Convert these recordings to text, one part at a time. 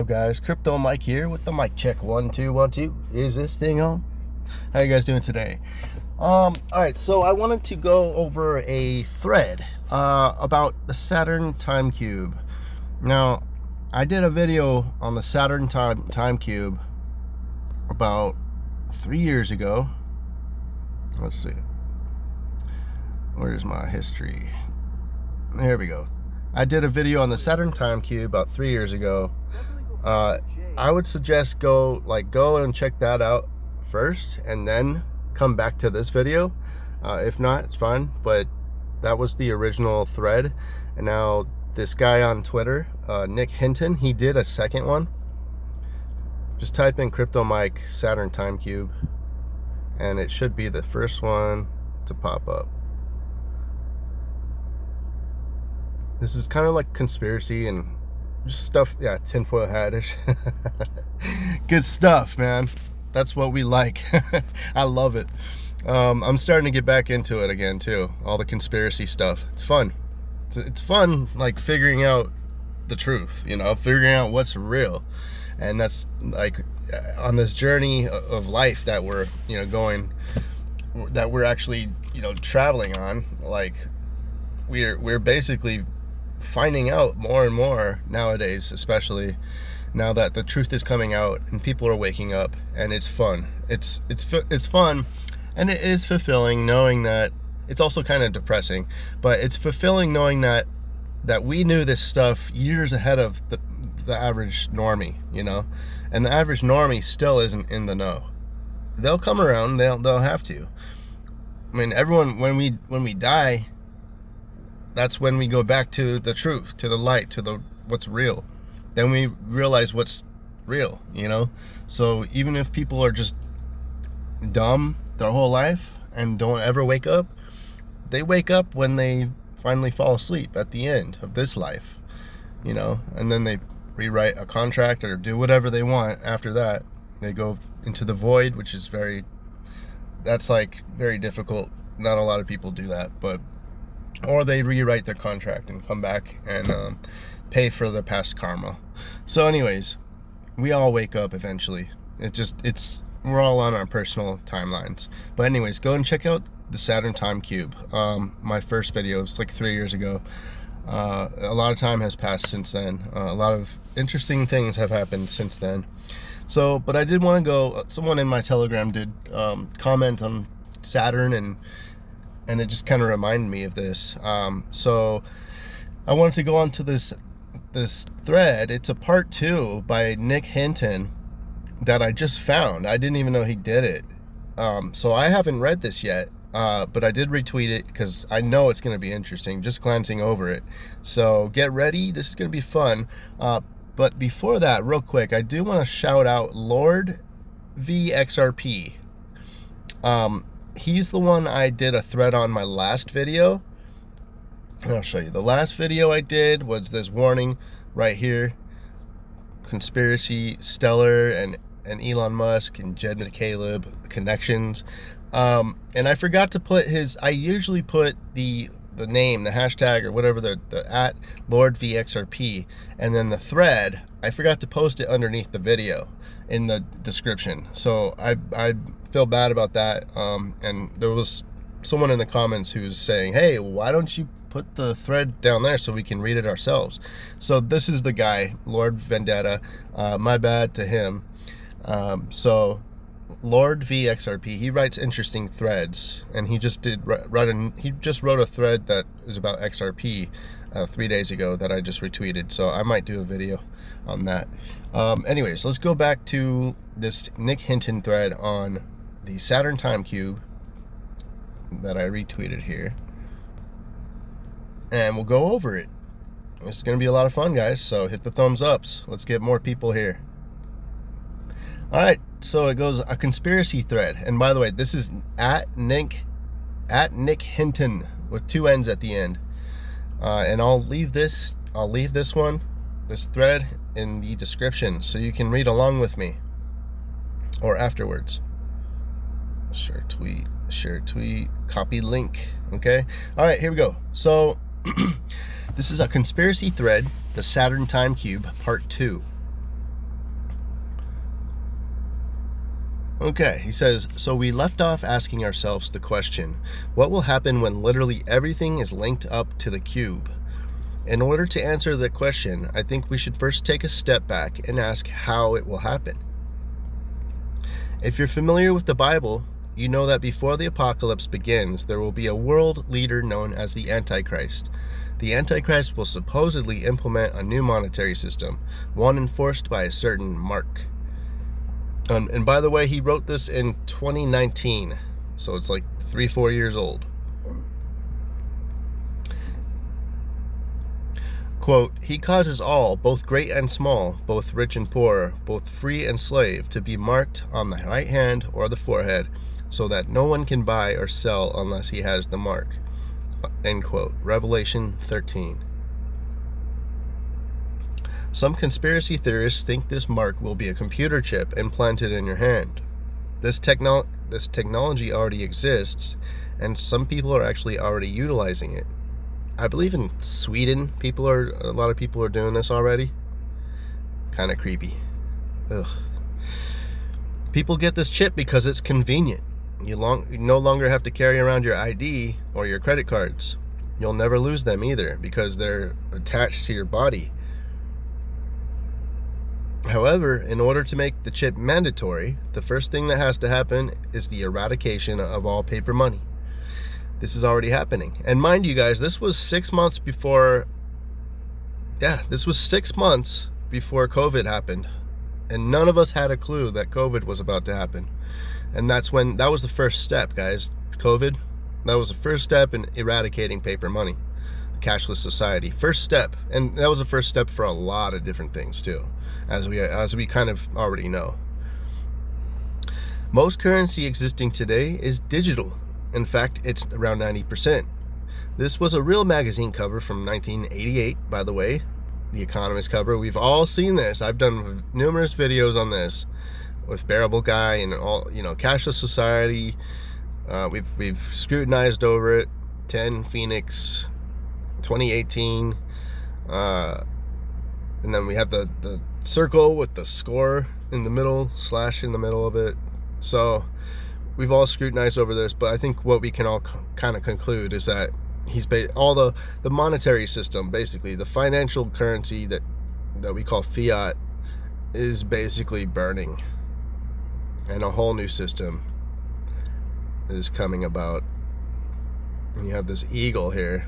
Guys, Crypto Mike here with the mic check 1 2 1 2. Is this thing on? How you guys doing today? All right, so I wanted to go over a thread about the Saturn time cube. Now, I did a video on the Saturn time cube about 3 years ago. Let's see, where's my history? There we go. I did a video on the Saturn time cube about 3 years ago. I would suggest go and check that out first and then come back to this video. If not, it's fine, but that was the original thread. And now this guy on Twitter, Nick Hinton, he did a second one. Just type in Crypto Mike Saturn time cube and it should be the first one to pop up. This is kind of like conspiracy and just stuff, yeah, tinfoil hat-ish. Good stuff, man. That's what we like. I love it. I'm starting to get back into it again too. All the conspiracy stuff. It's fun. It's fun, like figuring out the truth, figuring out what's real. And that's like on this journey of life that we're, that we're actually, traveling on. Like we're basically finding out more and more nowadays, especially now that the truth is coming out and people are waking up, and it's fun. It's fun, and it is fulfilling knowing that. It's also kind of depressing, but it's fulfilling knowing that we knew this stuff years ahead of the average normie, and the average normie still isn't in the know. They'll come around. They'll have to. I mean, everyone, when we die, that's when we go back to the truth, to the light, to what's real. Then we realize what's real, So even if people are just dumb their whole life and don't ever wake up, they wake up when they finally fall asleep at the end of this life, and then they rewrite a contract or do whatever they want after that. They go into the void, which is very difficult. Not a lot of people do that, or they rewrite their contract and come back and pay for their past karma. So anyways, we all wake up eventually. We're all on our personal timelines. But anyways, go and check out the Saturn time cube. My first video was like 3 years ago. A lot of time has passed since then. A lot of interesting things have happened since then. So, but I did want to go, someone in my Telegram did comment on Saturn, and it just kind of reminded me of this. So I wanted to go on to this thread. It's a part 2 by Nick Hinton that I just found. I didn't even know he did it. So I haven't read this yet, but I did retweet it because I know it's going to be interesting, just glancing over it. So get ready. This is going to be fun. But before that, real quick, I do want to shout out Lord VXRP. He's the one I did a thread on my last video. I'll show you. The last video I did was this warning right here. Conspiracy, Stellar, and Elon Musk and Jed McCaleb connections. And I forgot to put I usually put the name, the hashtag, or whatever, the at Lord VXRP, and then the thread. I forgot to post it underneath the video in the description. So I feel bad about that. And there was someone in the comments who's saying, hey, why don't you put the thread down there so we can read it ourselves? So this is the guy, Lord Vendetta. My bad to him. So Lord VXRP, he writes interesting threads, and he just wrote a thread that is about XRP 3 days ago that I just retweeted. So I might do a video on that. Anyways, let's go back to this Nick Hinton thread on the Saturn time cube that I retweeted here, and we'll go over it. It's going to be a lot of fun, guys, so hit the thumbs ups. Let's get more people here. All right, so it goes, a conspiracy thread. And by the way, this is at Nick Hinton with 2 N's at the end. And I'll leave this thread in the description so you can read along with me or afterwards. Share tweet, copy link. Okay. All right, here we go. So this is a conspiracy thread, the Saturn time cube, part 2. Okay, he says, so we left off asking ourselves the question, what will happen when literally everything is linked up to the cube? In order to answer the question, I think we should first take a step back and ask how it will happen. If you're familiar with the Bible, you know that before the apocalypse begins, there will be a world leader known as the Antichrist. The Antichrist will supposedly implement a new monetary system, one enforced by a certain mark. And by the way, he wrote this in 2019, so it's like 3-4 years old. Quote, he causes all, both great and small, both rich and poor, both free and slave, to be marked on the right hand or the forehead, so that no one can buy or sell unless he has the mark. End quote. Revelation 13. Some conspiracy theorists think this mark will be a computer chip implanted in your hand. This technology already exists, and some people are actually already utilizing it. I believe in Sweden, a lot of people are doing this already. Kind of creepy. Ugh. People get this chip because it's convenient. You no longer have to carry around your ID or your credit cards. You'll never lose them either because they're attached to your body. However, in order to make the chip mandatory, the first thing that has to happen is the eradication of all paper money. This is already happening. And mind you guys, this was 6 months before COVID happened. And none of us had a clue that COVID was about to happen. And that was the first step, guys. COVID, that was the first step in eradicating paper money. The cashless society. First step. And that was the first step for a lot of different things too, as we kind of already know. Most currency existing today is digital. In fact, it's around 90%. This was a real magazine cover from 1988, by the way. The Economist cover. We've all seen this. I've done numerous videos on this with Bearable Guy and all, cashless society. We've scrutinized over it. 10 Phoenix 2018. And then we have the circle with the score in the middle, slash in the middle of it. So we've all scrutinized over this, but I think what we can all kind of conclude is that all the monetary system, basically the financial currency that we call fiat, is basically burning, and a whole new system is coming about. And you have this eagle here.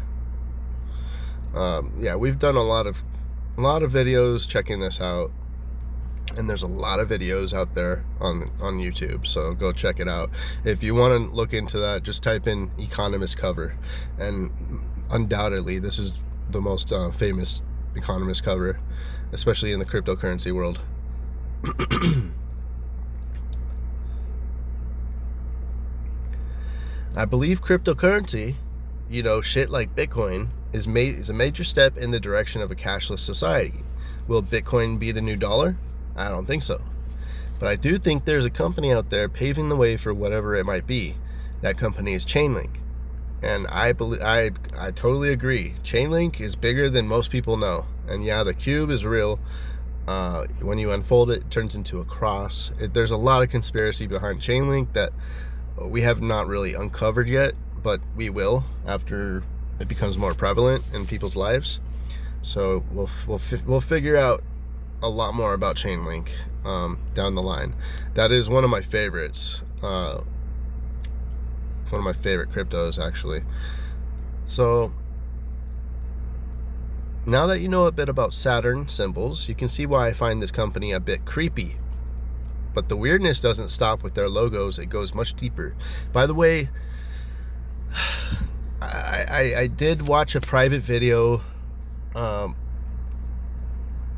We've done a lot of videos checking this out. And there's a lot of videos out there on YouTube, so go check it out. If you want to look into that, just type in Economist cover, and undoubtedly this is the most famous Economist cover, especially in the cryptocurrency world. I believe cryptocurrency, shit like Bitcoin, is a major step in the direction of a cashless society. Will Bitcoin be the new dollar? I don't think so. But I do think there's a company out there paving the way for whatever it might be. That company is Chainlink. And I totally agree. Chainlink is bigger than most people know. And yeah, the cube is real. When you unfold it, it turns into a cross. There's a lot of conspiracy behind Chainlink that we have not really uncovered yet, but we will after it becomes more prevalent in people's lives. So we'll figure out a lot more about Chainlink down the line. That is one of my favorites. One of my favorite cryptos, actually. So now that you know a bit about Saturn symbols, you can see why I find this company a bit creepy. But the weirdness doesn't stop with their logos. It goes much deeper. By the way, I did watch a private video.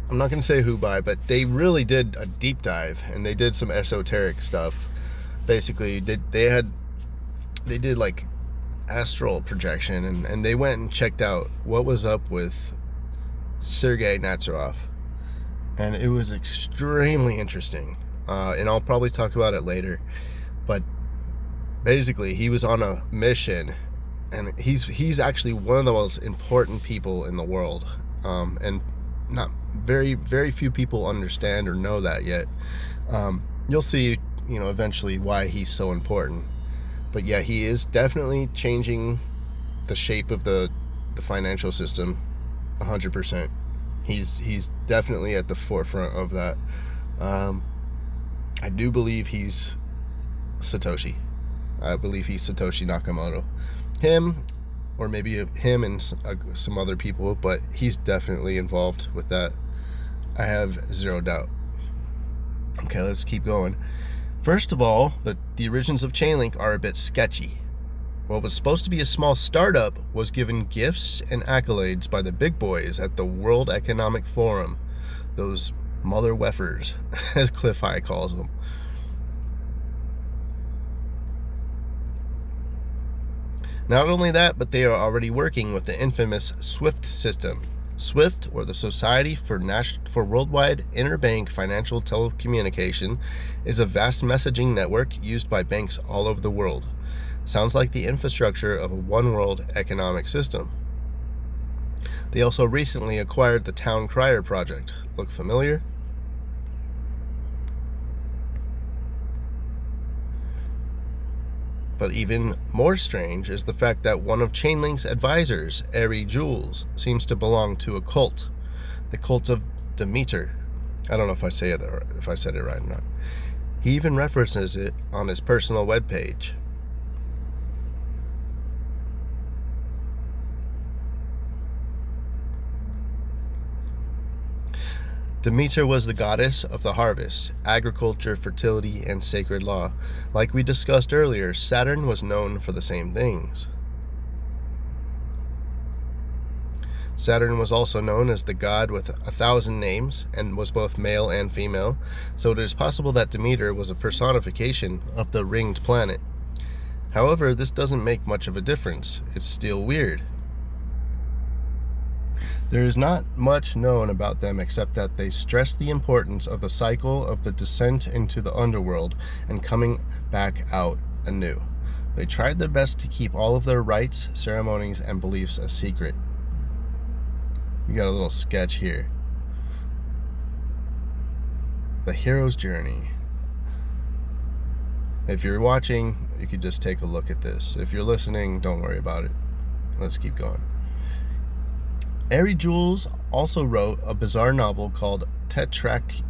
I'm not going to say who by, but they really did a deep dive, and they did some esoteric stuff. Basically, they did like astral projection, and they went and checked out what was up with Sergei Nazarov, and it was extremely interesting. And I'll probably talk about it later, but basically he was on a mission, and he's actually one of the most important people in the world, and not very few people understand or know that yet. You'll see eventually why he's so important. But yeah, he is definitely changing the shape of the financial system 100%. He's definitely at the forefront of that. I do believe he's Satoshi. I believe he's Satoshi Nakamoto. Him, or maybe him and some other people, but he's definitely involved with that. I have zero doubt. Okay, let's keep going. First of all, the origins of Chainlink are a bit sketchy. What was supposed to be a small startup was given gifts and accolades by the big boys at the World Economic Forum. Those mother weffers, as Cliff High calls them. Not only that, but they are already working with the infamous SWIFT system. SWIFT, or the Society for Worldwide Interbank Financial Telecommunication, is a vast messaging network used by banks all over the world. Sounds like the infrastructure of a one world economic system. They also recently acquired the Town Crier project. Look familiar? But even more strange is the fact that one of Chainlink's advisors, Ari Jules, seems to belong to a cult, the cult of Demeter. I don't know if I said it right or not. He even references it on his personal webpage. Demeter was the goddess of the harvest, agriculture, fertility, and sacred law. Like we discussed earlier, Saturn was known for the same things. Saturn was also known as the god with 1,000 names and was both male and female, so it is possible that Demeter was a personification of the ringed planet. However, this doesn't make much of a difference. It's still weird. There is not much known about them except that they stress the importance of the cycle of the descent into the underworld and coming back out anew. They tried their best to keep all of their rites, ceremonies, and beliefs a secret. We got a little sketch here. The hero's journey. If you're watching, you could just take a look at this. If you're listening, don't worry about it. Let's keep going. Ari Jules also wrote a bizarre novel called Tetrakits.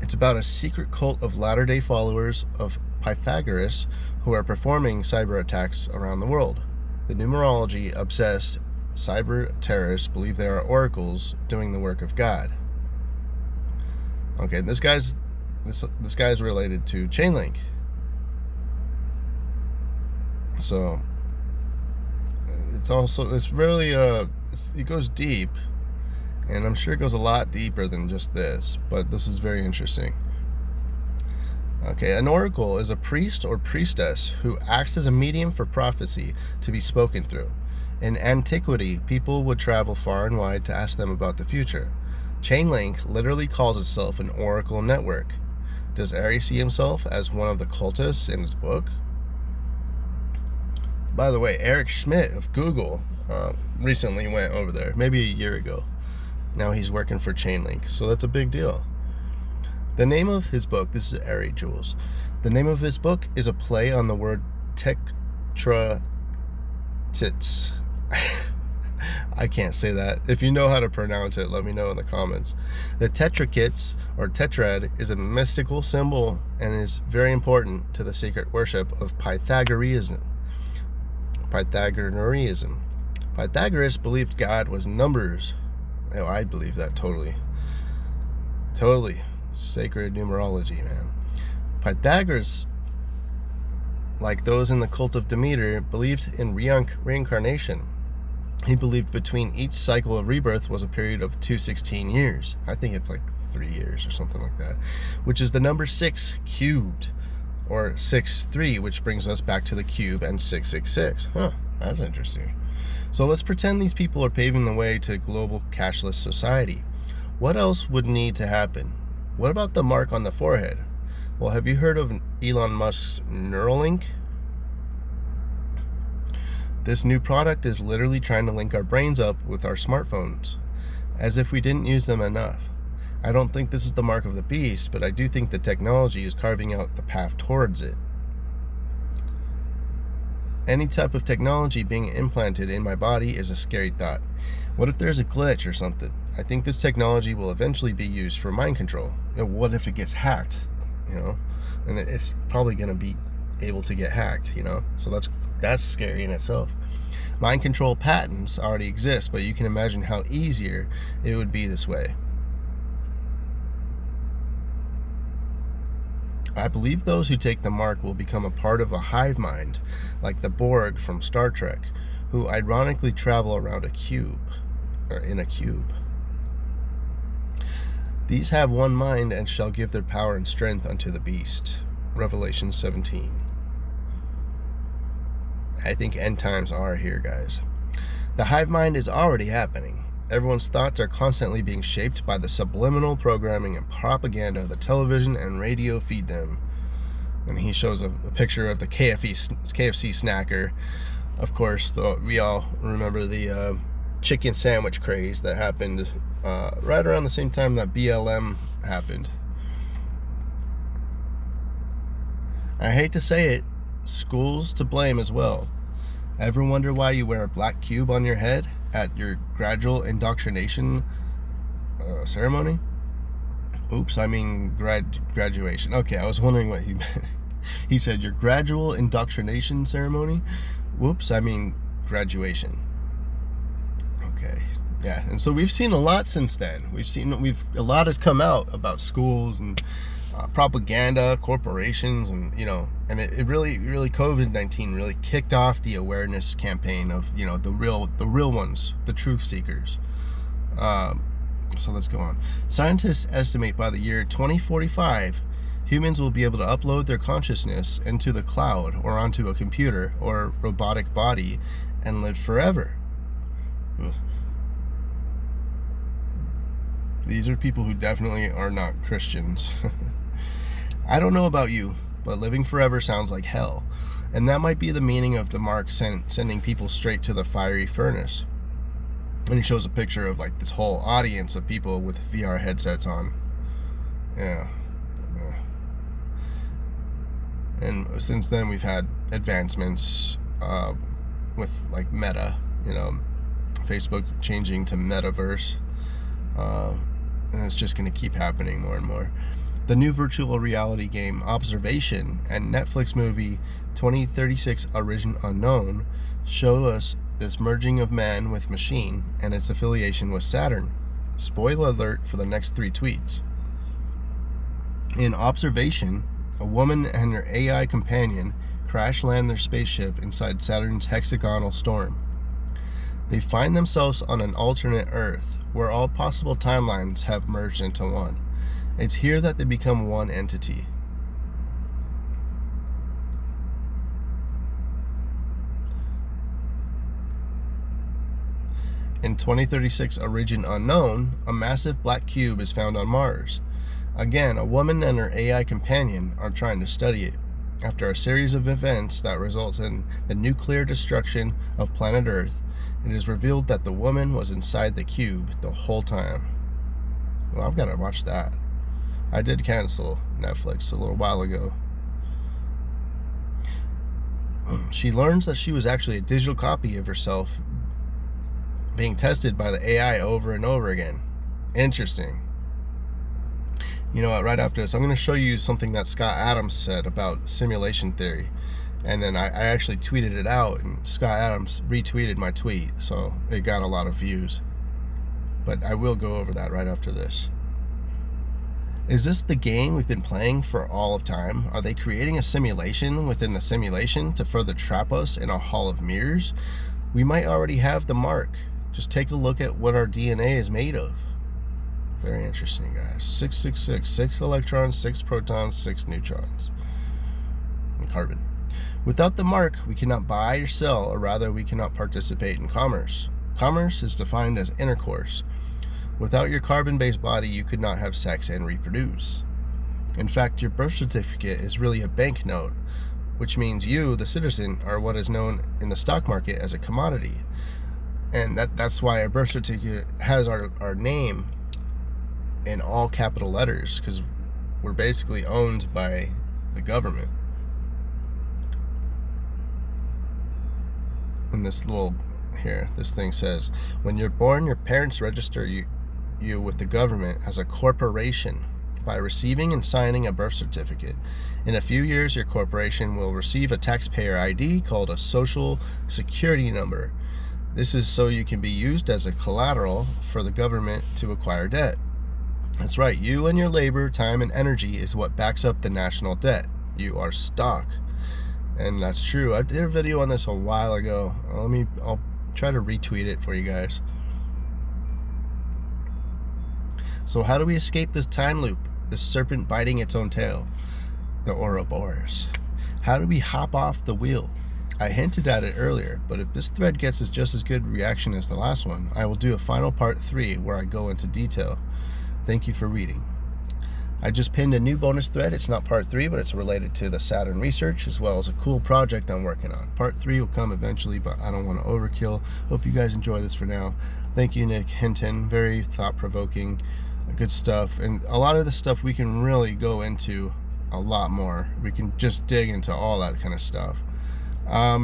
It's about a secret cult of Latter-day followers of Pythagoras who are performing cyber attacks around the world. The numerology-obsessed cyber terrorists believe they are oracles doing the work of God. Okay, this guy's related to Chainlink. So it's really it goes deep, and I'm sure it goes a lot deeper than just this, but this is very interesting. Okay, an oracle is a priest or priestess who acts as a medium for prophecy to be spoken through. In antiquity, people would travel far and wide to ask them about the future. Chainlink literally calls itself an oracle network. Does Ari see himself as one of the cultists in his book? By the way, Eric Schmidt of Google recently went over there, maybe a year ago. Now he's working for Chainlink, so that's a big deal. The name of his book, this is Ari Jules, the name of his book is a play on the word Tetrakits. I can't say that. If you know how to pronounce it, let me know in the comments. The Tetrakits, or tetrad, is a mystical symbol and is very important to the sacred worship of Pythagoreanism. Pythagoras believed God was numbers. Oh, I believe that totally. Sacred numerology, man. Pythagoras, like those in the cult of Demeter, believed in reincarnation. He believed between each cycle of rebirth was a period of 216 years. I think it's like 3 years or something like that, which is the number 6 cubed, or 6-3, which brings us back to the cube and 666. Huh, that's interesting. So let's pretend these people are paving the way to global cashless society. What else would need to happen? What about the mark on the forehead? Well, have you heard of Elon Musk's Neuralink? This new product is literally trying to link our brains up with our smartphones, as if we didn't use them enough. I don't think this is the mark of the beast, but I do think the technology is carving out the path towards it. Any type of technology being implanted in my body is a scary thought. What if there's a glitch or something? I think this technology will eventually be used for mind control. What if it gets hacked? And it's probably going to be able to get hacked. So that's scary in itself. Mind control patents already exist, but you can imagine how easier it would be this way. I believe those who take the mark will become a part of a hive mind, like the Borg from Star Trek, who ironically travel around a cube, or in a cube. These have one mind and shall give their power and strength unto the beast. Revelation 17. I think end times are here, guys. The hive mind is already happening. Everyone's thoughts are constantly being shaped by the subliminal programming and propaganda the television and radio feed them. And he shows a picture of the KFC snacker. Of course, we all remember the chicken sandwich craze that happened right around the same time that BLM happened. I hate to say it, school's to blame as well. Ever wonder why you wear a black cube on your head at your gradual indoctrination ceremony? Oops, I mean graduation. Okay, I was wondering what he meant. He said your gradual indoctrination ceremony? Whoops, I mean graduation. Okay, yeah, and so we've seen a lot since then. A lot has come out about schools and propaganda, corporations, and and it really COVID-19 really kicked off the awareness campaign of the real ones, the truth seekers. So let's go on. Scientists estimate by the year 2045 humans will be able to upload their consciousness into the cloud or onto a computer or robotic body and live forever. Ugh. These are people who definitely are not Christians. I don't know about you, but living forever sounds like hell. And that might be the meaning of the mark sending people straight to the fiery furnace. And he shows a picture of this whole audience of people with VR headsets on. Yeah. And since then we've had advancements with Meta, Facebook changing to Metaverse. And it's just going to keep happening more and more. The new virtual reality game Observation and Netflix movie 2036 Origin Unknown show us this merging of man with machine and its affiliation with Saturn. Spoiler alert for the next 3 tweets. In Observation, a woman and her AI companion crash land their spaceship inside Saturn's hexagonal storm. They find themselves on an alternate Earth where all possible timelines have merged into one. It's here that they become one entity. In 2036 Origin Unknown, a massive black cube is found on Mars. Again, a woman and her AI companion are trying to study it. After a series of events that results in the nuclear destruction of planet Earth, it is revealed that the woman was inside the cube the whole time. Well, I've got to watch that. I did cancel Netflix a little while ago. She learns that she was actually a digital copy of herself being tested by the AI over and over again. Interesting. You know what, right after this, I'm going to show you something that Scott Adams said about simulation theory. And then I actually tweeted it out, and Scott Adams retweeted my tweet, so it got a lot of views. But I will go over that right after this. Is this the game we've been playing for all of time? Are they creating a simulation within the simulation to further trap us in a hall of mirrors? We might already have the mark. Just take a look at what our DNA is made of. Very interesting, guys. 666, 6 electrons, 6 protons, 6 neutrons. And carbon. Without the mark, we cannot buy or sell, or rather, we cannot participate in commerce. Commerce is defined as intercourse. Without your carbon-based body, you could not have sex and reproduce. In fact, your birth certificate is really a banknote, which means you, the citizen, are what is known in the stock market as a commodity. And that's why our birth certificate has our name in all capital letters, because we're basically owned by the government. And this thing says, when you're born, your parents register you with the government as a corporation by receiving and signing a birth certificate. In a few years, your corporation will receive a taxpayer ID called a social security number. This is so you can be used as a collateral for the government to acquire debt. That's right, you and your labor, time, and energy is what backs up the national debt. You are stock. And that's true. I did a video on this a while ago. I'll try to retweet it for you guys. So how do we escape this time loop? This serpent biting its own tail? The Ouroboros. How do we hop off the wheel? I hinted at it earlier, but if this thread gets just as good reaction as the last one, I will do a final part 3 where I go into detail. Thank you for reading. I just pinned a new bonus thread. It's not part 3, but it's related to the Saturn research, as well as a cool project I'm working on. Part 3 will come eventually, but I don't want to overkill. Hope you guys enjoy this for now. Thank you, Nick Hinton. Very thought-provoking, good stuff. And a lot of the stuff we can really go into a lot more. We can just dig into all that kind of stuff. I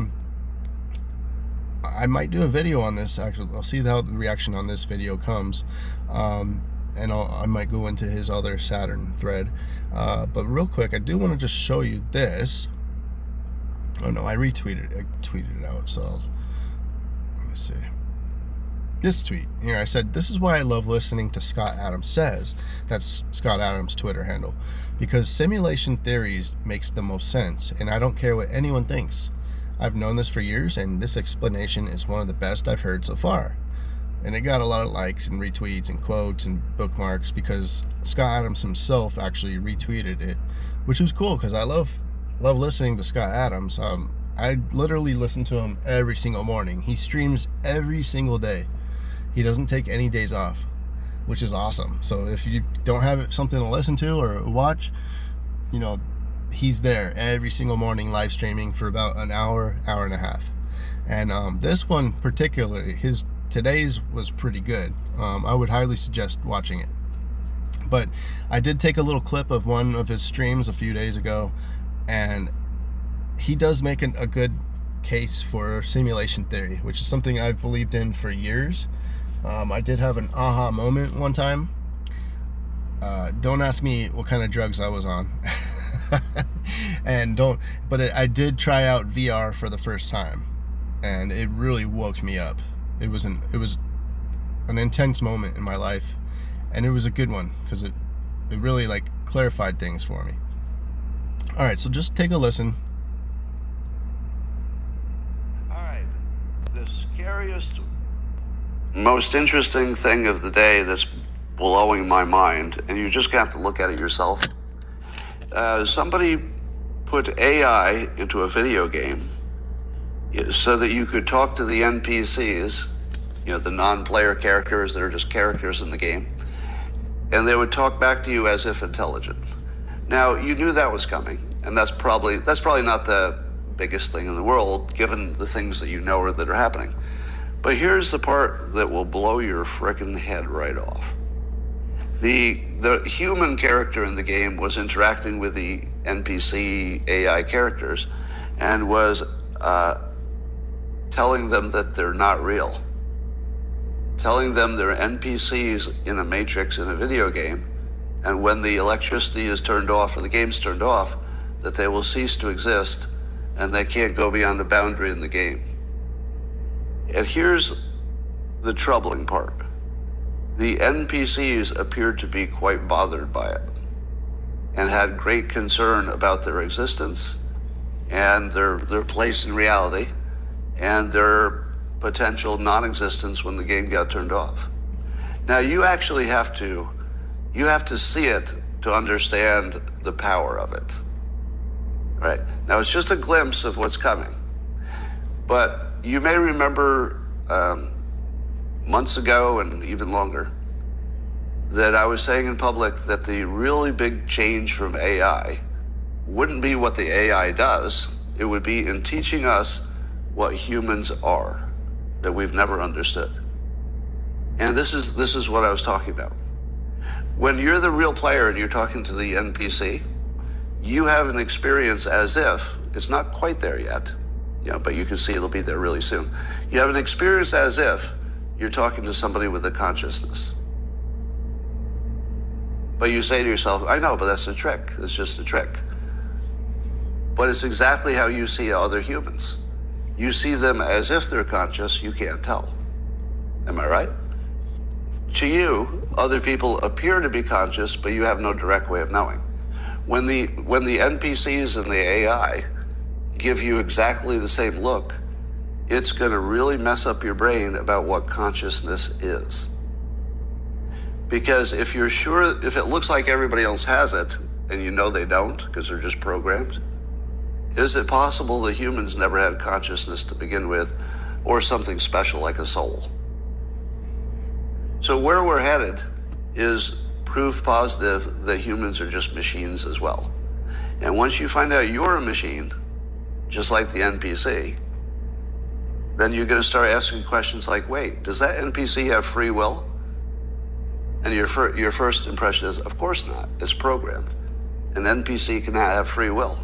might do a video on this. Actually, I'll see how the reaction on this video comes. And I might go into his other Saturn thread. But real quick, I do want to just show you this. Oh no, I tweeted it out, so let me see. This tweet here, I said, this is why I love listening to Scott Adams Says. That's Scott Adams' Twitter handle. Because simulation theories makes the most sense, and I don't care what anyone thinks. I've known this for years, and this explanation is one of the best I've heard so far. And it got a lot of likes and retweets and quotes and bookmarks because Scott Adams himself actually retweeted it, which was cool because I love listening to Scott Adams. I literally listen to him every single morning. He streams every single day. He doesn't take any days off, which is awesome. So if you don't have something to listen to or watch, you know, he's there every single morning live streaming for about an hour and a half. And this one particularly, today's was pretty good. I would highly suggest watching it. But I did take a little clip of one of his streams a few days ago, and he does make a good case for simulation theory, which is something I've believed in for years. I did have an aha moment one time. Don't ask me what kind of drugs I was on. But I did try out VR for the first time, and it really woke me up. It was an intense moment in my life, and it was a good one because it really like clarified things for me. All right, so just take a listen. All right, the scariest, most interesting thing of the day that's blowing my mind, and you just have to look at it yourself. Somebody put AI into a video game so that you could talk to the NPCs, you know, the non-player characters that are just characters in the game, and they would talk back to you as if intelligent. Now, you knew that was coming, and that's probably not the biggest thing in the world, given the things that you know or that are happening. But here's the part that will blow your frickin' head right off. The human character in the game was interacting with the NPC AI characters and was telling them that they're not real. Telling them they're NPCs in a matrix in a video game, and when the electricity is turned off or the game's turned off, that they will cease to exist and they can't go beyond the boundary in the game. And here's the troubling part. The NPCs appeared to be quite bothered by it and had great concern about their existence and their place in reality and their potential non-existence when the game got turned off. Now you actually have to see it to understand the power of it. Right? Now it's just a glimpse of what's coming. But you may remember months ago and even longer that I was saying in public that the really big change from AI wouldn't be what the AI does. It would be in teaching us what humans are that we've never understood. And this is what I was talking about. When you're the real player and you're talking to the NPC, you have an experience as if it's not quite there yet, but you can see it'll be there really soon. You have an experience as if you're talking to somebody with a consciousness. But you say to yourself, I know, but that's a trick. It's just a trick. But it's exactly how you see other humans. You see them as if they're conscious, you can't tell. Am I right? To you, other people appear to be conscious, but you have no direct way of knowing. When the NPCs and the AI give you exactly the same look, it's going to really mess up your brain about what consciousness is. Because if it looks like everybody else has it, and you know they don't, because they're just programmed, is it possible that humans never had consciousness to begin with, or something special like a soul? So where we're headed is proof positive that humans are just machines as well. And once you find out you're a machine, just like the NPC, then you're going to start asking questions like, wait, does that NPC have free will? And your first impression is, of course not. It's programmed. An NPC cannot have free will.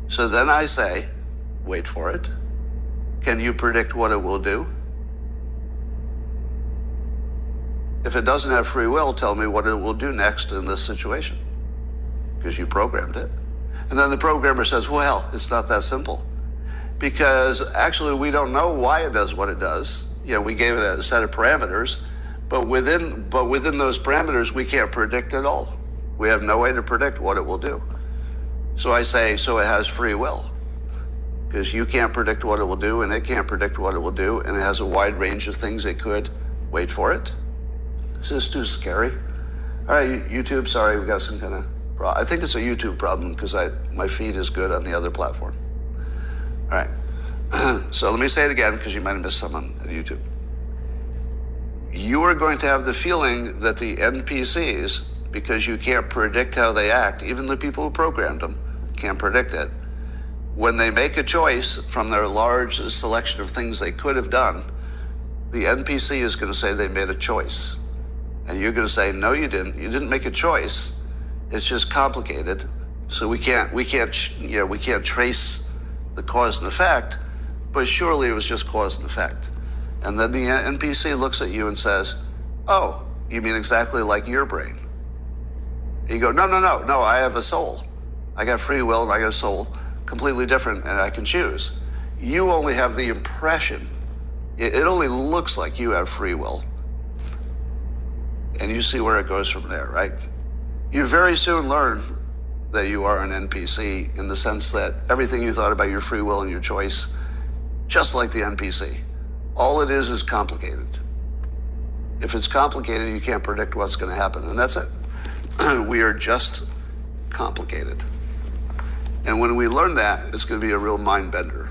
So then I say, wait for it. Can you predict what it will do? If it doesn't have free will, tell me what it will do next in this situation, because you programmed it. And then the programmer says, well, it's not that simple, because actually we don't know why it does what it does. We gave it a set of parameters, but within those parameters, we can't predict at all. We have no way to predict what it will do. So I say, so it has free will, because you can't predict what it will do, and it can't predict what it will do, and it has a wide range of things it could. Wait for it. This is too scary. All right, YouTube, sorry, we got some kind of problem. I think it's a YouTube problem because my feed is good on the other platform. All right, so let me say it again because you might have missed some on YouTube. You are going to have the feeling that the NPCs, because you can't predict how they act, even the people who programmed them can't predict it. When they make a choice from their large selection of things they could have done, the NPC is going to say they made a choice. And you're going to say, no, you didn't. You didn't make a choice. It's just complicated. So we can't trace the cause and effect, but surely it was just cause and effect. And then the NPC looks at you and says, oh, you mean exactly like your brain? And you go, no, I have a soul. I got free will and I got a soul, completely different, and I can choose. You only have the impression. It only looks like you have free will. And you see where it goes from there, right? You very soon learn that you are an NPC in the sense that everything you thought about your free will and your choice, just like the NPC, all it is complicated. If it's complicated, you can't predict what's going to happen, and that's it. We are just complicated. And when we learn that, it's going to be a real mind bender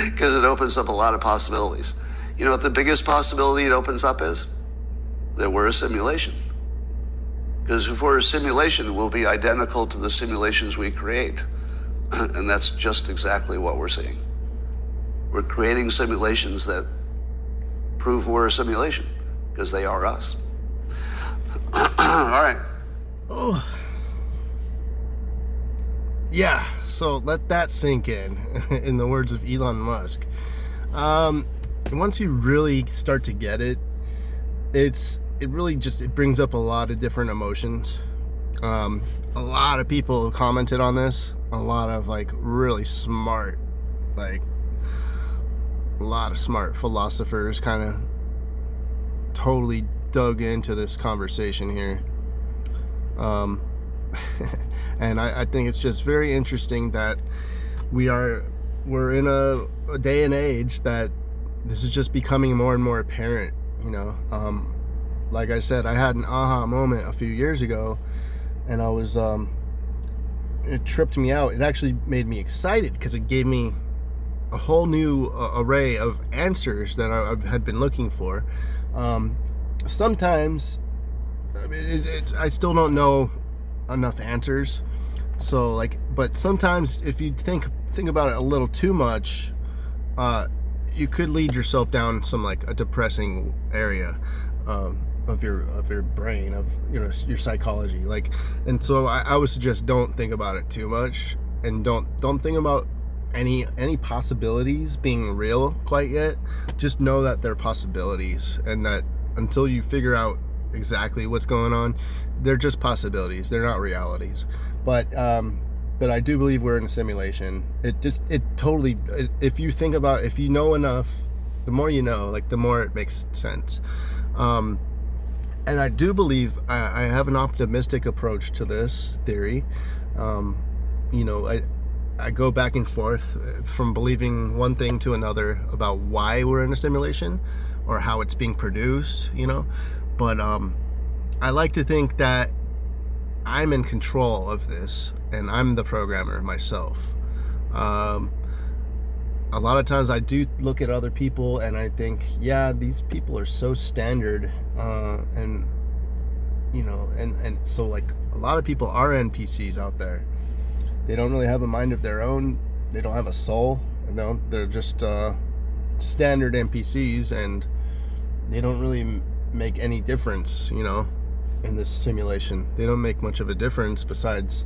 because it opens up a lot of possibilities. You know what the biggest possibility it opens up is? That we're a simulation. Because if we're a simulation, we'll be identical to the simulations we create. And that's just exactly what we're seeing. We're creating simulations that prove we're a simulation, because they are us. All right. Oh. Yeah, so let that sink in the words of Elon Musk. Once you really start to get it, it really just brings up a lot of different emotions. A lot of people commented on this. A lot of really smart, a lot of smart philosophers kind of totally dug into this conversation here. And I think it's just very interesting that we're in a day and age that this is just becoming more and more apparent. Like I said, I had an aha moment a few years ago, and I was it tripped me out. It actually made me excited because it gave me a whole new array of answers that I had been looking for. Sometimes, I still don't know enough answers. So but sometimes if you think about it a little too much, you could lead yourself down some a depressing area. your brain, of your psychology. Like, and so I would suggest don't think about it too much, and don't think about any possibilities being real quite yet. Just know that they're possibilities, and that until you figure out exactly what's going on, they're just possibilities. They're not realities. But I do believe we're in a simulation. It totally, if you think about, if you know enough, the more you know, like the more it makes sense. And I do believe I have an optimistic approach to this theory. I go back and forth from believing one thing to another about why we're in a simulation or how it's being produced, but I like to think that I'm in control of this, and I'm the programmer myself. A lot of times I do look at other people and I think, yeah, these people are so standard, and so, like, a lot of people are NPCs out there. They don't really have a mind of their own. They don't have a soul. They're just standard NPCs, and they don't really make any difference, in this simulation. They don't make much of a difference besides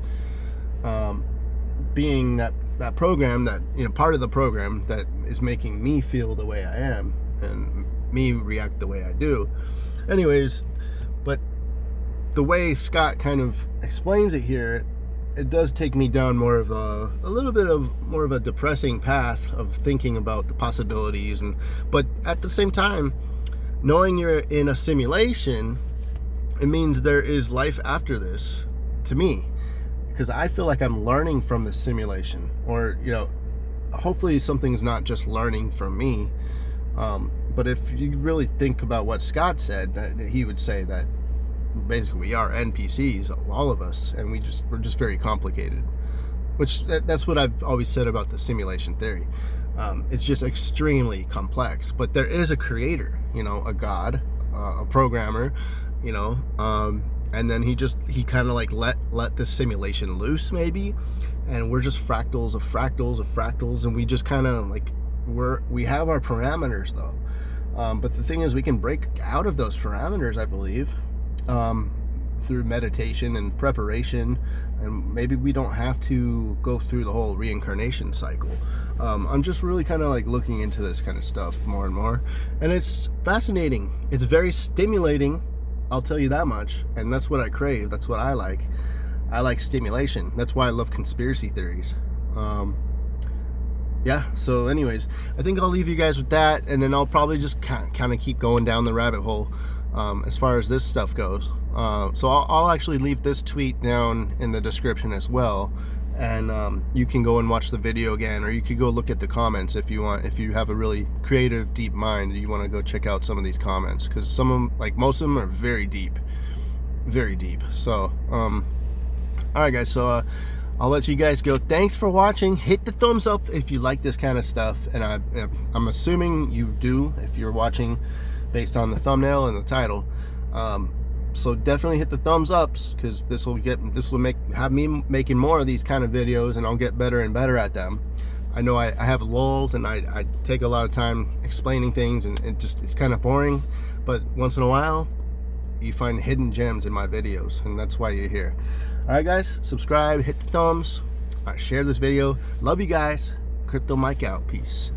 being that program, that part of the program that is making me feel the way I am and me react the way I do. Anyways, but the way Scott kind of explains it here, it does take me down more of a little bit of more of a depressing path of thinking about the possibilities, but at the same time, knowing you're in a simulation, it means there is life after this, to me, because I feel like I'm learning from the simulation, or hopefully something's not just learning from me. But if you really think about what Scott said, that he would say that basically we are NPCs, all of us, and we're just very complicated. Which that's what I've always said about the simulation theory. It's just extremely complex, but there is a creator, a god, a programmer, and then he kind of like let this simulation loose, maybe, and we're just fractals of fractals of fractals, and we just kind of like we have our parameters though. But the thing is, we can break out of those parameters, I believe, through meditation and preparation, and maybe we don't have to go through the whole reincarnation cycle. I'm just really kind of like looking into this kind of stuff more and more, and it's fascinating. It's very stimulating, I'll tell you that much, and that's what I crave. That's what I like. I like stimulation. That's why I love conspiracy theories. Yeah, so anyways, I think I'll leave you guys with that, and then I'll probably just kind of keep going down the rabbit hole as far as this stuff goes. So I'll actually leave this tweet down in the description as well, and you can go and watch the video again, or you could go look at the comments if you want. If you have a really creative, deep mind, you want to go check out some of these comments, because some of them, like most of them, are very deep, very deep. So all right guys, so I'll let you guys go. Thanks for watching. Hit the thumbs up if you like this kind of stuff, and I'm assuming you do if you're watching based on the thumbnail and the title. So definitely hit the thumbs ups, because this will have me making more of these kind of videos, and I'll get better and better at them. I know I have lulls, and I take a lot of time explaining things, and it's kind of boring, but once in a while you find hidden gems in my videos, and that's why you're here. All right guys, subscribe, hit the thumbs, share this video. Love you guys. Crypto Mike out. Peace.